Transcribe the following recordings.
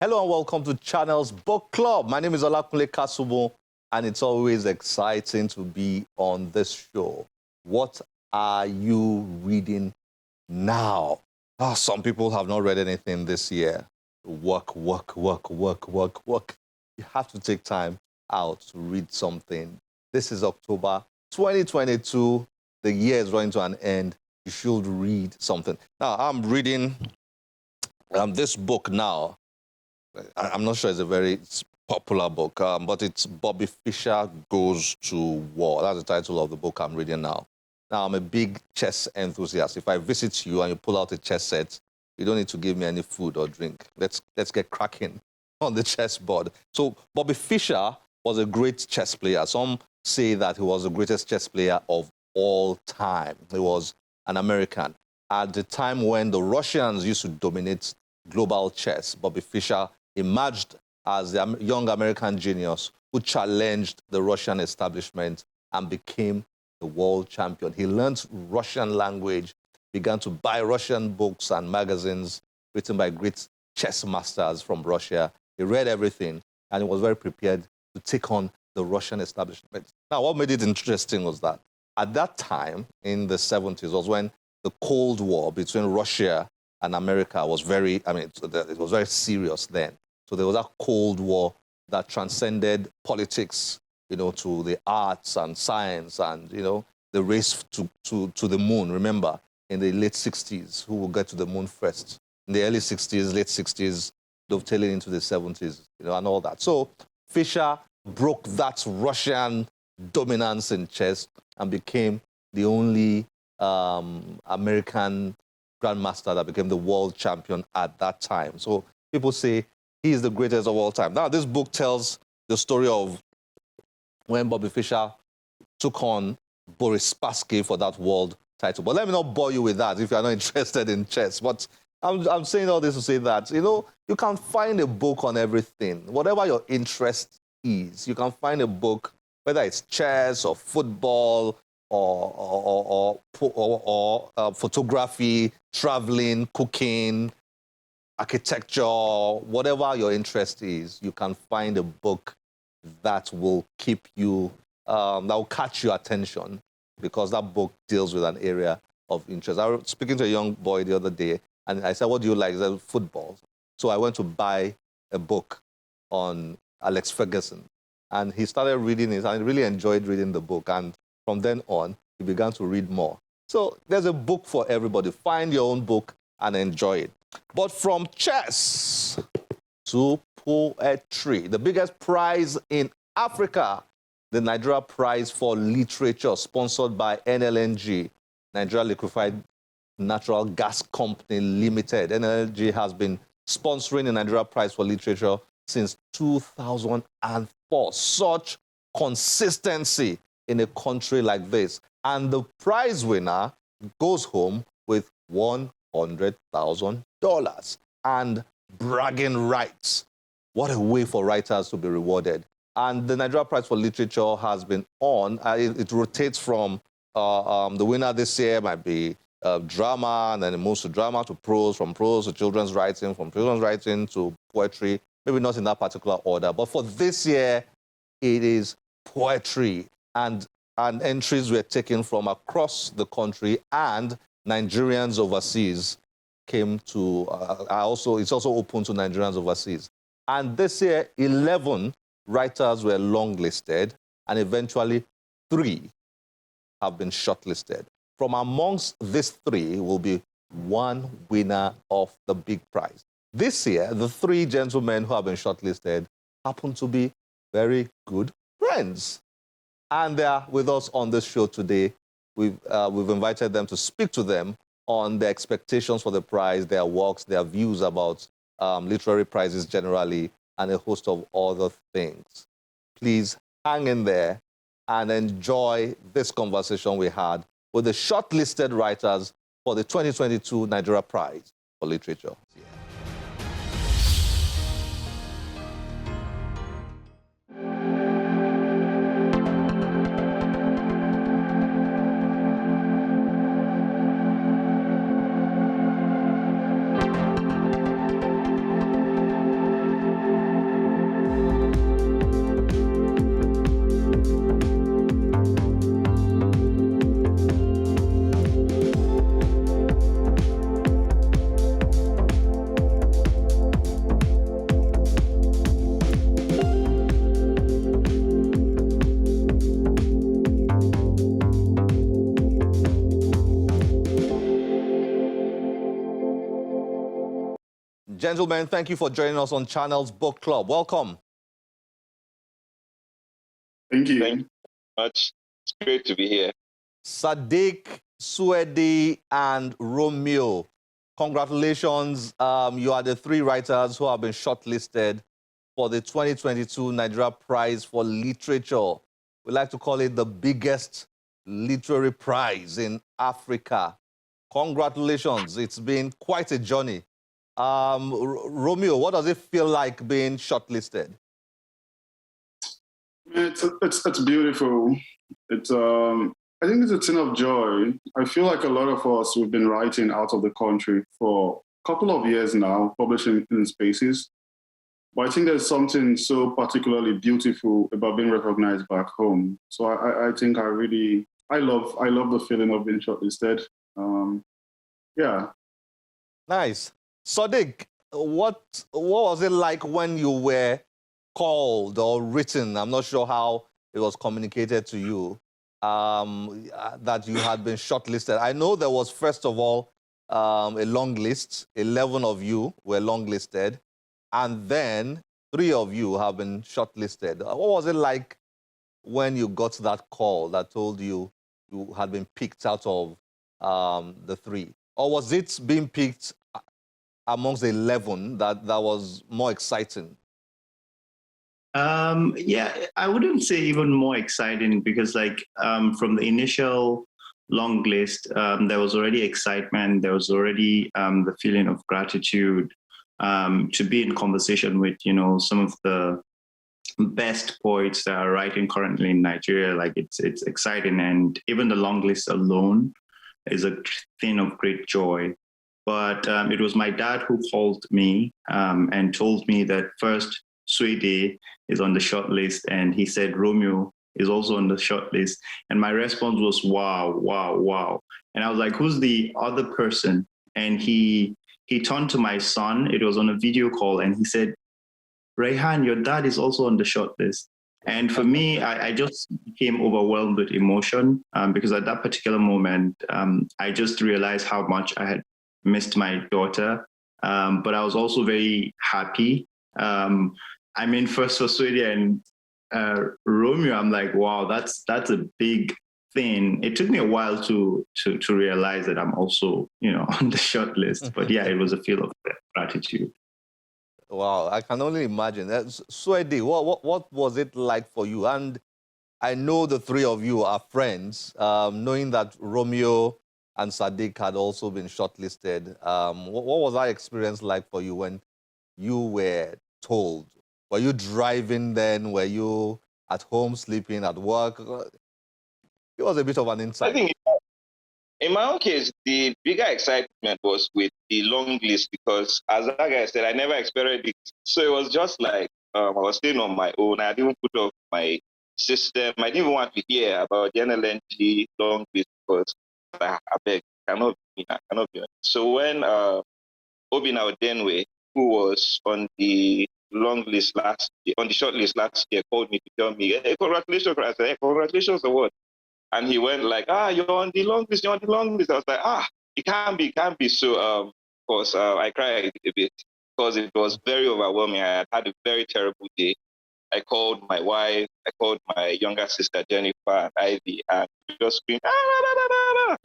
Hello and welcome to Channel's Book Club. My name is Olakunle Kasubo, and it's always exciting to be on this show. What are you reading now? Some people have not read anything this year. Work. You have to take time out to read something. This is October 2022. The year is running to an end. You should read something. Now, I'm reading this book now. I'm not sure it's a very popular book, but it's Bobby Fischer Goes to War. That's the title of the book I'm reading now. Now, I'm a big chess enthusiast. If I visit you and you pull out a chess set, you don't need to give me any food or drink. Let's get cracking on the chessboard. So Bobby Fischer was a great chess player. Some say that he was the greatest chess player of all time. He was an American. At the time when the Russians used to dominate global chess, Bobby Fischer emerged as the young American genius who challenged the Russian establishment and became the world champion. He learned Russian language, began to buy Russian books and magazines written by great chess masters from Russia. He read everything, and he was very prepared to take on the Russian establishment. Now, what made it interesting was that at that time, in the 70s, was when the Cold War between Russia and America was it was very serious then. So there was a Cold War that transcended politics, to the arts and science and, the race to the moon. Remember, in the late 60s, who will get to the moon first? In the early 60s, late 60s, dovetailing into the 70s, and all that. So Fischer broke that Russian dominance in chess and became the only American grandmaster that became the world champion at that time. So people say he is the greatest of all time. Now, this book tells the story of when Bobby Fischer took on Boris Spassky for that world title. But let me not bore you with that if you're not interested in chess. But I'm saying all this to say that, you can find a book on everything. Whatever your interest is, you can find a book, whether it's chess or football or photography, traveling, cooking, architecture, whatever your interest is, you can find a book that will keep you, that will catch your attention, because that book deals with an area of interest. I was speaking to a young boy the other day, and I said, "What do you like?" He said, "Football." So I went to buy a book on Alex Ferguson, and he started reading it, and he really enjoyed reading the book. And from then on, he began to read more. So there's a book for everybody. Find your own book and enjoy it. But from chess to poetry, the biggest prize in Africa, the Nigeria Prize for Literature, sponsored by NLNG, Nigeria Liquefied Natural Gas Company Limited. NLNG has been sponsoring the Nigeria Prize for Literature since 2004. Such consistency in a country like this. And the prize winner goes home with $100,000 and bragging rights. What a way for writers to be rewarded. And the Nigeria Prize for Literature has been on. It rotates from the winner this year might be drama, and then it moves to drama to prose, from prose to children's writing, from children's writing to poetry. Maybe not in that particular order. But for this year, it is poetry. And entries were taken from across the country, and Nigerians overseas came to, it's also open to Nigerians overseas. And this year, 11 writers were longlisted, and eventually 3 have been shortlisted. From amongst these 3 will be one winner of the big prize. This year, the 3 gentlemen who have been shortlisted happen to be very good friends. And they are with us on this show today. We've invited them to speak to them on their expectations for the prize, their works, their views about literary prizes generally, and a host of other things. Please hang in there and enjoy this conversation we had with the shortlisted writers for the 2022 Nigeria Prize for Literature. Yeah. Gentlemen, thank you for joining us on Channels Book Club. Welcome. Thank you. Thank you very much. It's great to be here. Sadiq, Swedi, and Romeo, congratulations. You are the 3 writers who have been shortlisted for the 2022 Nigeria Prize for Literature. We like to call it the biggest literary prize in Africa. Congratulations. It's been quite a journey. Romeo, what does it feel like being shortlisted? It's beautiful. I think it's a thing of joy. I feel like a lot of us, we've been writing out of the country for a couple of years now, publishing in spaces. But I think there's something so particularly beautiful about being recognized back home. So I think I love the feeling of being shortlisted. Yeah. Nice. Sadiq, what was it like when you were called or written? I'm not sure how it was communicated to you that you had been shortlisted. I know there was, first of all, a long list. 11 of you were longlisted, and then 3 of you have been shortlisted. What was it like when you got that call that told you you had been picked out of the 3? Or was it being picked amongst the 11 that was more exciting? Yeah, I wouldn't say even more exciting because from the initial long list, there was already excitement. There was already the feeling of gratitude to be in conversation with, some of the best poets that are writing currently in Nigeria. Like it's exciting. And even the long list alone is a thing of great joy. But it was my dad who called me and told me that first, Swede is on the short list, and he said Romeo is also on the short list. And my response was, wow, wow, wow. And I was like, who's the other person? And he turned to my son. It was on a video call, and he said, Rayhan, your dad is also on the short list. And for me, I just became overwhelmed with emotion because at that particular moment, I just realized how much I had missed my daughter. But I was also very happy. First for Sweden and Romeo, I'm like, wow, that's a big thing. It took me a while to realize that I'm also, on the short list. But yeah, it was a feel of gratitude. Wow, I can only imagine. Swedi, what was it like for you? And I know the 3 of you are friends, knowing that Romeo and Sadiq had also been shortlisted. What was that experience like for you when you were told? Were you driving then? Were you at home sleeping, at work? It was a bit of an insight. I think in my own case, the bigger excitement was with the long list because, as that guy said, I never experienced it. So it was just like I was staying on my own. I didn't put off my system. I didn't even want to hear about the NLNG long list because I beg, cannot be. So when Obina Odenwe, who was on the long list on the short list last year, called me to tell me, hey, congratulations. I said, hey, congratulations on what? And he went like, you're on the long list, I was like, it can't be. So, of course, I cried a bit because it was very overwhelming. I had a very terrible day. I called my wife, I called my younger sister, Jennifer, and Ivy, and we just screamed, I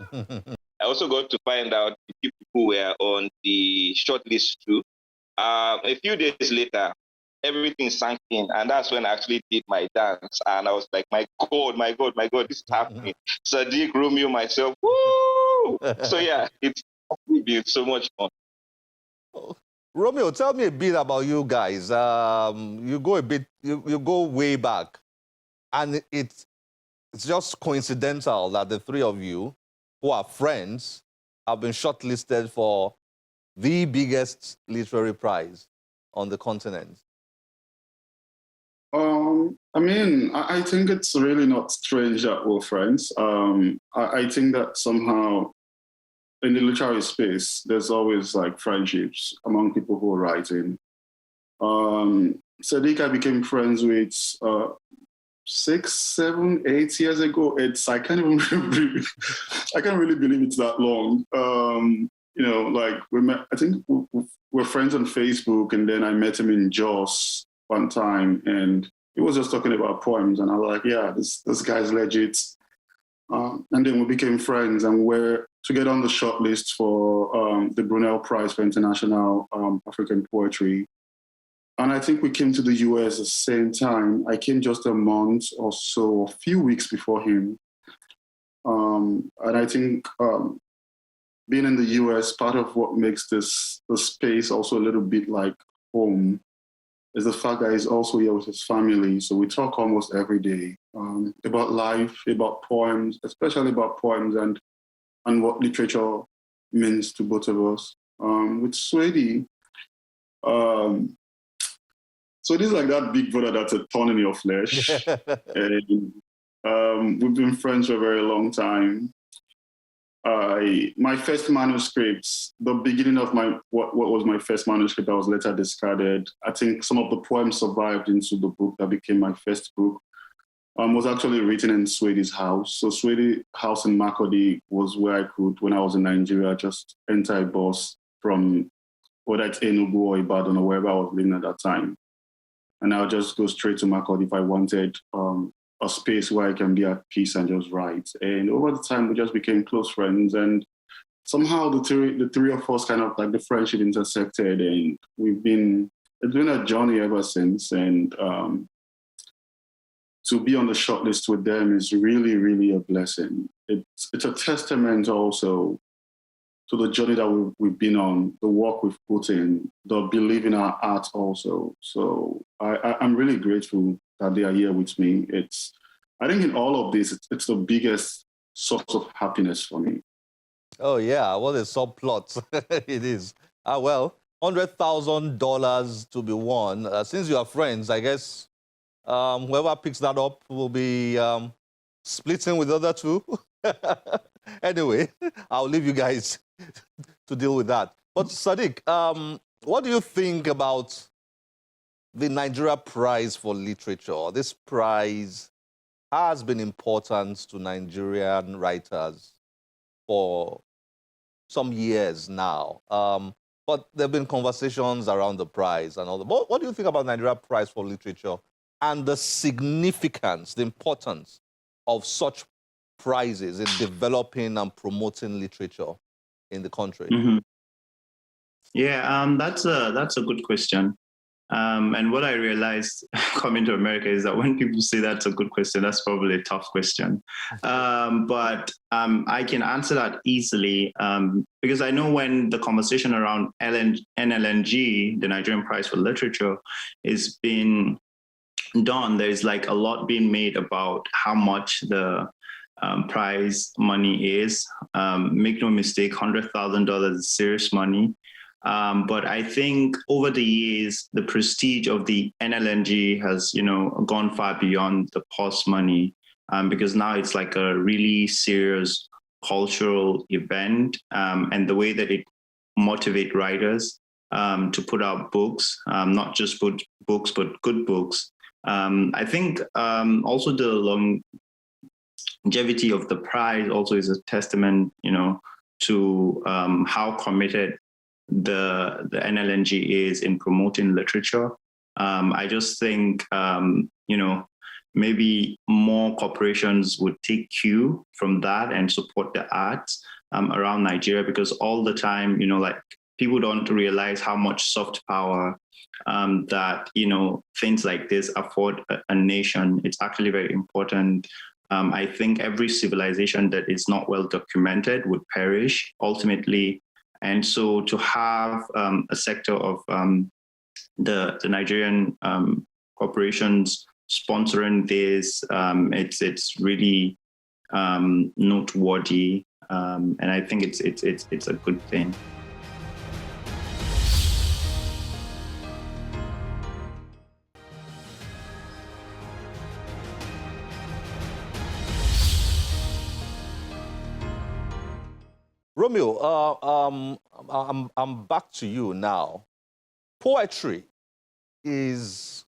also got to find out the people who were on the short list too. A few days later, everything sank in, and that's when I actually did my dance. And I was like, my God, this is happening. Sadiq, Romeo, myself, woo! So yeah, it's been so much fun. Romeo, tell me a bit about you guys. You go way back, and it's just coincidental that the 3 of you, who are friends, have been shortlisted for the biggest literary prize on the continent. I think it's really not strange that we're friends. I think that somehow in the literary space, there's always like friendships among people who are writing. Sadiq, I became friends with 6, 7, 8 years ago. I can't really believe it's that long. We met. I think we've we're friends on Facebook, and then I met him in Jos one time, and he was just talking about poems, and I was like, yeah, this guy's legit. And then we became friends, and we're together on the shortlist for the Brunel Prize for International African Poetry. And I think we came to the US at the same time. I came just a month or so, a few weeks before him. And I think being in the US, part of what makes the space also a little bit like home is the fact that he's also here with his family. So we talk almost every day about life, about poems, especially about poems and what literature means to both of us. With Swedy, so this is like that big brother that's a thorn in your flesh. And, we've been friends for a very long time. My first manuscripts, the beginning of what was my first manuscript that was later discarded, I think some of the poems survived into the book that became my first book, was actually written in Swedy's house. So Swedy house in Makurdi was where I could, when I was in Nigeria, just enter a bus from whether it's Enugu or Ibadan or wherever I was living at that time. And I'll just go straight to Makurdi if I wanted a space where I can be at peace and just write. And over the time, we just became close friends. And somehow the three of us kind of like the friendship intersected, and it's been a journey ever since. And to be on the shortlist with them is really, really a blessing. It's a testament also to the journey that we've been on, the work we've put in, the belief in our art also. So I'm really grateful that they are here with me. I think in all of this, it's the biggest source of happiness for me. Oh, yeah, what a subplot it is. Well, $100,000 to be won. Since you are friends, I guess whoever picks that up will be splitting with the other two. Anyway, I'll leave you guys to deal with that. But Sadiq, what do you think about the Nigeria Prize for Literature? This prize has been important to Nigerian writers for some years now. But there have been conversations around the prize and all that. What do you think about Nigeria Prize for Literature and the significance, the importance of such prizes in developing and promoting literature in the country? Mm-hmm. Yeah, that's a good question. And what I realized coming to America is that when people say that's a good question, that's probably a tough question. But I can answer that easily because I know when the conversation around NLNG, the Nigerian Prize for Literature, is being done, there's like a lot being made about how much the prize money is. Make no mistake, $100,000 is serious money. But I think over the years, the prestige of the NLNG has, gone far beyond the pause money because now it's like a really serious cultural event, and the way that it motivates writers to put out books, not just books, but good books. I think also the longevity of the prize also is a testament, to how committed the NLNG is in promoting literature. I just think, maybe more corporations would take cue from that and support the arts around Nigeria, because all the time, like people don't realize how much soft power that, things like this afford a nation. It's actually very important. I think every civilization that is not well documented would perish ultimately. And so to have a sector of the Nigerian corporations sponsoring this, it's really noteworthy, and I think it's a good thing. Romeo, I'm back to you now. Poetry is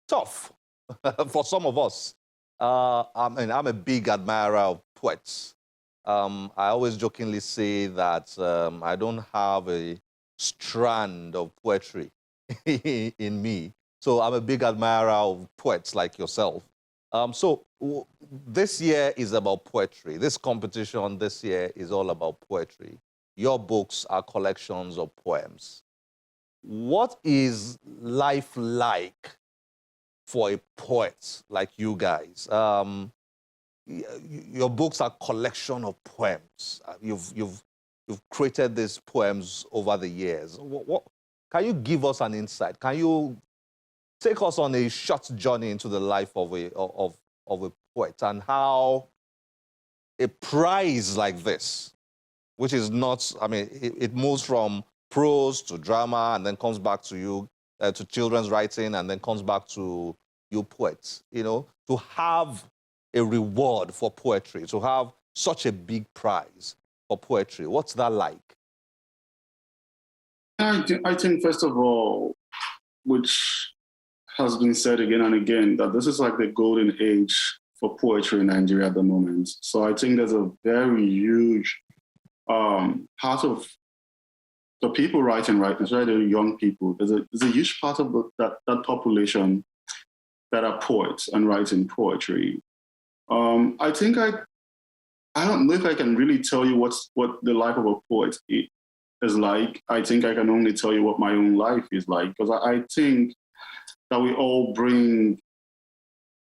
tough for some of us. I'm a big admirer of poets. I always jokingly say that I don't have a strand of poetry in me. So I'm a big admirer of poets like yourself. This year is about poetry. This competition this year is all about poetry. Your books are collections of poems. What is life like for a poet like you guys? Your books are collection of poems. You've created these poems over the years. Can you give us an insight? Can you take us on a short journey into the life of a poet and how a prize like this, which is not, I mean, it moves from prose to drama and then comes back to you, to children's writing and then comes back to you poets, you know, to have a reward for poetry, to have such a big prize for poetry. What's that like? I think, first of all, which has been said again and again, that this is like the golden age for poetry in Nigeria at the moment. So I think there's a very huge part of the people writing right now, especially the young people. There's a huge part of that population that are poets and writing poetry. I think I don't know if I can really tell you what the life of a poet is like. I think I can only tell you what my own life is like, because I think that we all bring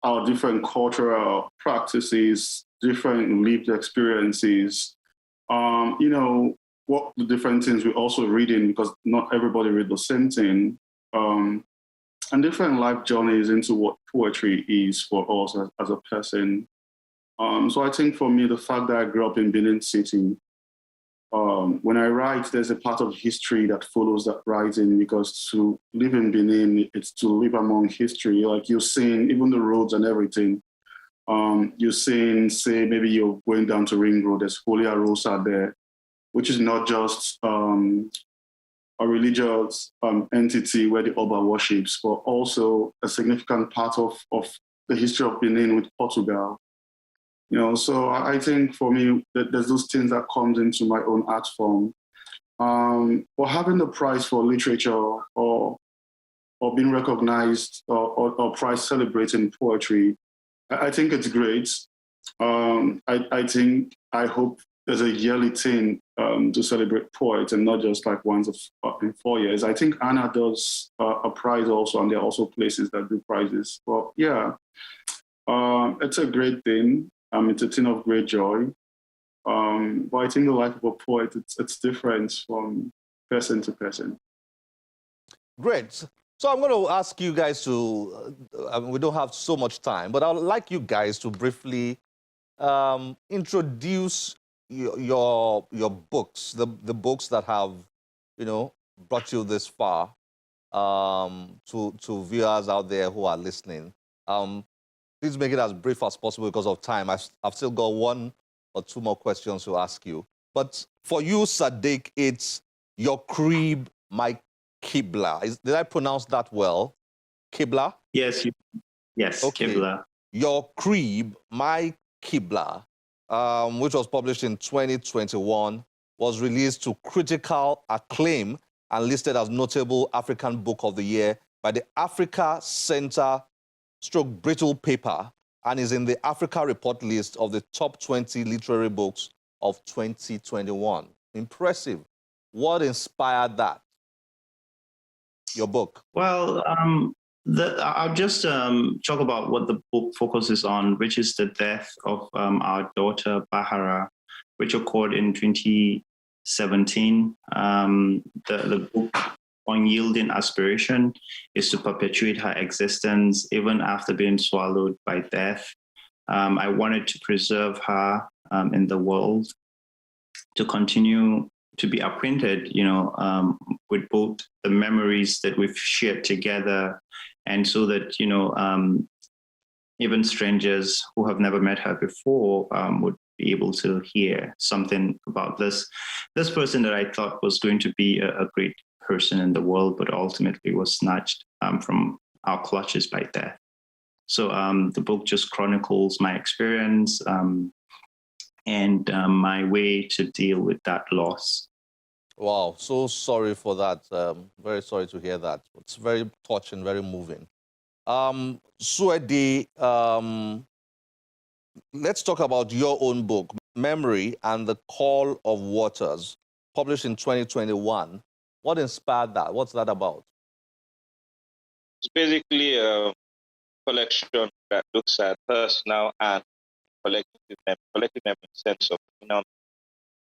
our different cultural practices, different lived experiences, you know, what the different things we're also reading, because not everybody read the same thing, and different life journeys into what poetry is for us as a person. So I think for me, the fact that I grew up in Benin City, when I write, there's a part of history that follows that writing, because to live in Benin, it's to live among history. Like you're seeing even the roads and everything. You're seeing, say, maybe you're going down to Ring Road, there's Holy Rosa there, which is not just a religious entity where the Oba worships, but also a significant part of the history of Benin with Portugal. You know, so I think for me, there's those things that comes into my own art form. Or having the prize for literature or being recognized or prize celebrating poetry, I think it's great. I hope there's a yearly thing to celebrate poets and not just like once in 4 years. I think Anna does a prize also, and there are also places that do prizes. But yeah, it's a great thing. It's a thing of great joy. But I think the life of a poet, it's different from person to person. Great. So I'm going to ask you guys to, we don't have so much time, but I'd like you guys to briefly introduce your books, the books that have, you know, brought you this far, to viewers out there who are listening. Please make it as brief as possible because of time. I've still got 1 or 2 more questions to ask you. But for you, Sadiq, it's Your Crib, My Qibla. Did I pronounce that well? Qibla? Yes. Yes. Okay. Qibla. Your Crib, My Qibla, which was published in 2021, was released to critical acclaim and listed as notable African Book of the Year by the Africa Center Brittle Paper, and is in the Africa Report list of the top 20 literary books of 2021. Impressive. What inspired that? Your book? Well, I'll just talk about what the book focuses on, which is the death of our daughter, Bahara, which occurred in 2017. The book, Unyielding Aspiration, is to perpetuate her existence even after being swallowed by death. I wanted to preserve her in the world, to continue to be acquainted, you know, with both the memories that we've shared together, and so that, you know, even strangers who have never met her before would be able to hear something about this person that I thought was going to be a great person in the world, but ultimately was snatched from our clutches by death. So the book just chronicles my experience and my way to deal with that loss. Wow, so sorry for that. Very sorry to hear that. It's very touching, very moving. Suede, let's talk about your own book, Memory and the Call of Waters, published in 2021. What inspired that? What's that about? It's basically a collection that looks at personal and collective memory in the sense of,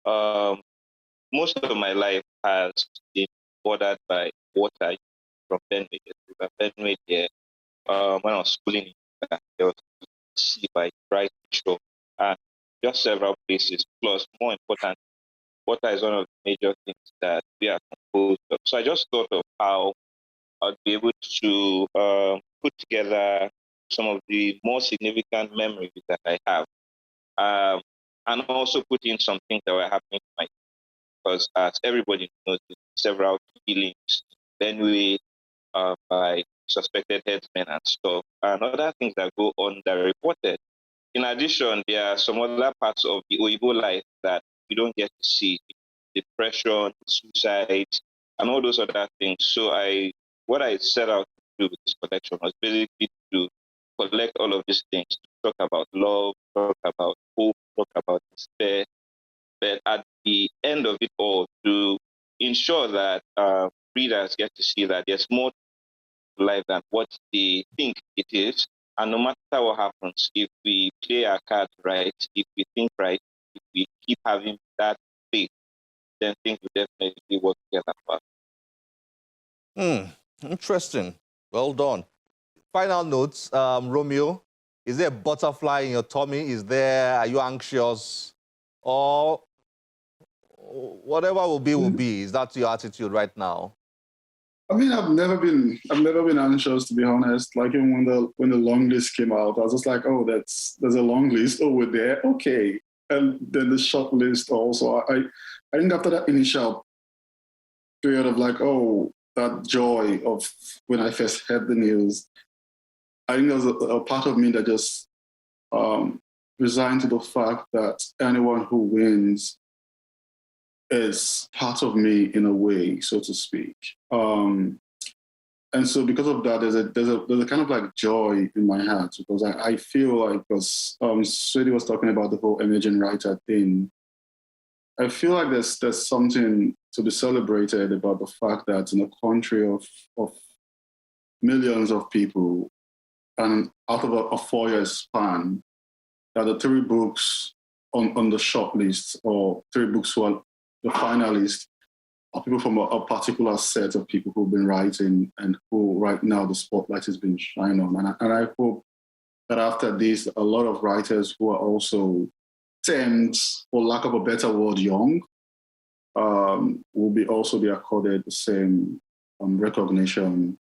um, most of my life has been bordered by water from Benue. Benue here, when I was schooling in Ghana, there was sea by right shore and just several places. Plus, more important, water is one of the major things that we are composed of. So I just thought of how I'd be able to put together some of the more significant memories that I have, and also put in some things that were happening to my, because as everybody knows, several killings, Benue, by suspected headsmen and stuff, and other things that go on that are reported. In addition, there are some other parts of the Oibo life that we don't get to see: depression, suicide, and all those other things. So what I set out to do with this collection was basically to collect all of these things, to talk about love, talk about hope, talk about despair, but at the end of it all, to ensure that readers get to see that there's more to life than what they think it is. And no matter what happens, if we play our cards right, if we think right, if we keep having that faith, then things will definitely work together for us. Interesting. Well done. Final notes, Romeo. Is there a butterfly in your tummy? Are you anxious? Or whatever will be, will be. Is that your attitude right now? I mean, I've never been anxious, to be honest. Like even when the long list came out, I was just like, oh, there's a long list. Oh, we're there, okay. And then the short list also. I think after that initial period of like, oh, that joy of when I first heard the news, I think there was a part of me that just resigned to the fact that anyone who wins is part of me in a way, so to speak. And so because of that, there's a kind of like joy in my heart, because I feel like, because Swedy was talking about the whole emerging writer thing, I feel like there's something to be celebrated about the fact that in a country of millions of people, and out of a 4-year span, that the 3 books on the short list, or 3 books who are the finalists, are people from a particular set of people who've been writing and who right now the spotlight has been shined on. And I hope that after this, a lot of writers who are also termed, for lack of a better word, young, will also be accorded the same recognition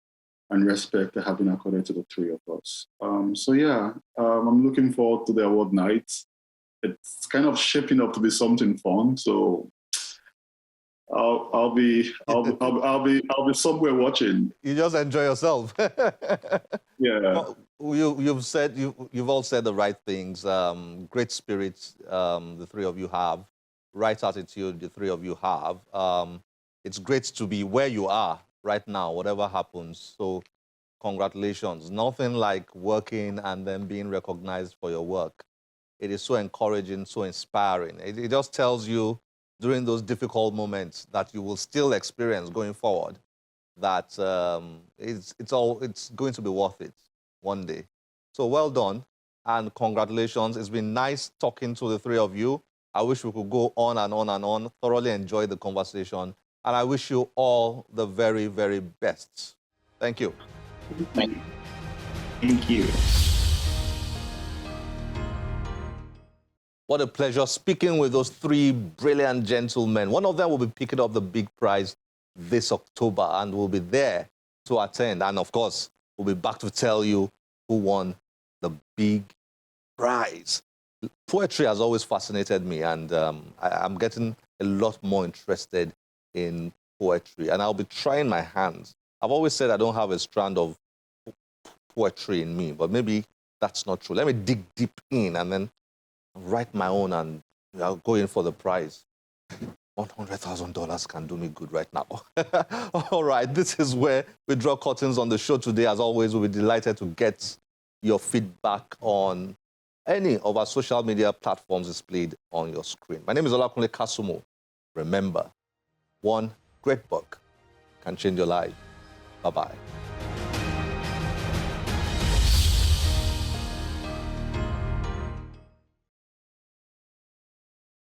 and respect that have been accorded to the 3 of us. So yeah, I'm looking forward to the award night. It's kind of shaping up to be something fun. So I'll be somewhere watching. You just enjoy yourself. Yeah. You've all said the right things. Great spirits, the 3 of you have. Right attitude, the 3 of you have. It's great to be where you are right now, whatever happens. So congratulations. Nothing like working and then being recognized for your work. It is so encouraging, so inspiring. It just tells you during those difficult moments that you will still experience going forward, that it's going to be worth it one day. So well done and congratulations. It's been nice talking to the 3 of you. I wish we could go on and on and on. Thoroughly enjoyed the conversation. And I wish you all the very, very best. Thank you. Thank you. Thank you. What a pleasure speaking with those 3 brilliant gentlemen. One of them will be picking up the big prize this October and will be there to attend. And of course, we'll be back to tell you who won the big prize. Poetry has always fascinated me, and I'm getting a lot more interested in poetry, and I'll be trying my hands. I've always said I don't have a strand of poetry in me, but maybe that's not true. Let me dig deep in and then write my own, and I'll go in for the prize. $100,000 can do me good right now. All right, this is where we draw curtains on the show today. As always, we'll be delighted to get your feedback on any of our social media platforms displayed on your screen. My name is Olakunle Kasumo. Remember, one great book can change your life. Bye-bye.